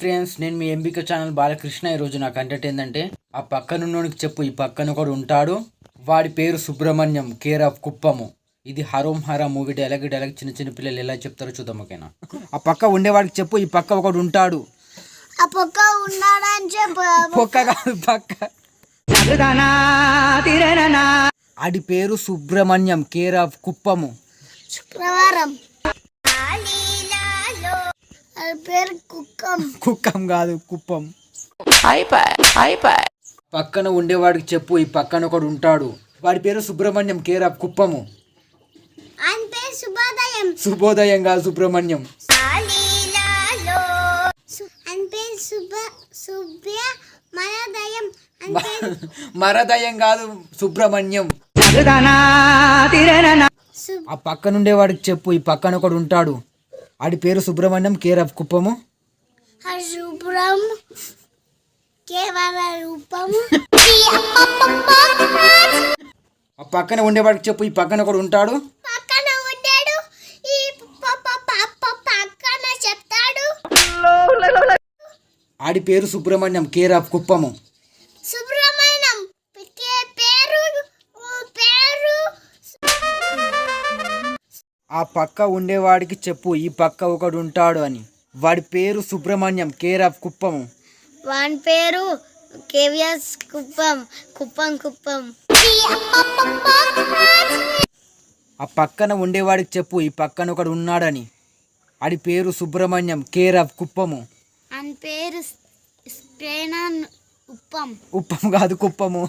Friends, నేను మీ ఎంబిక channel Balakrishna. ఈరోజు నా కంటెంట్ ఏంటంటే, ఆ పక్కనున్నోనికి చెప్పు ఈ పక్కన ఒకడు ఉంటాడు, వాడి పేరు సుబ్రహ్మణ్యం, కేర్ ఆఫ్ కుప్పము. ఇది హరోం హరా మూవీ డైలాగ్. చిన్న చిన్న పిల్లలు ఎలా చెప్తారో చూద్దాం. ఓకేనా? ఆ పక్క ఉండేవాడికి చెప్పు ఈ పక్క ఒకడు ఉంటాడు. ఆ పక్క ఉన్నాడని చెప్పు. పక్క కాదు, పక్క. ఆడి పేరు సుబ్రహ్మణ్యం, కేర్ ఆఫ్ కుప్పము. శుక్రవారం పేరు కుక్కం. కుక్కం కాదు, కుప్పం. పక్కన ఉండేవాడికి చెప్పు ఈ పక్కన ఒకడు ఉంటాడు, వాడి పేరు సుబ్రహ్మణ్యం, కేర్ ఆఫ్ కుప్పము. శుభోదయం. శుభోదయం కాదు, సుబ్రహ్మణ్యం. మరదయం కాదు, సుబ్రహ్మణ్యం. ఆ పక్కనుండేవాడికి చెప్పు ఈ పక్కన ఒకడు ఉంటాడు, ఆడి పేరు సుబ్రహ్మణ్యం, కేర్ ఆఫ్ కుప్పము. ఆ పక్కన ఉండేవాడికి చెప్పు ఈ పక్కన ఒకడు ఉంటాడు, ఆడి పేరు సుబ్రహ్మణ్యం, కేర్ ఆఫ్ కుప్పము. ఆ పక్క ఉండేవాడికి చెప్పు ఈ పక్క ఒకడు ఉంటాడు అని, వాడి పేరు సుబ్రహ్మణ్యం, కేర్ ఆఫ్ కుప్పము. వాని పేరు కేవియస్ కుప్పం. కుప్పం. ఆ పక్కన ఉండేవాడికి చెప్పు ఈ పక్కన ఒకడు ఉన్నాడని, ఆడి పేరు సుబ్రహ్మణ్యం, కేర్ ఆఫ్ కుప్పము. అని పేరు ఉప్పం కాదు, కుప్పము.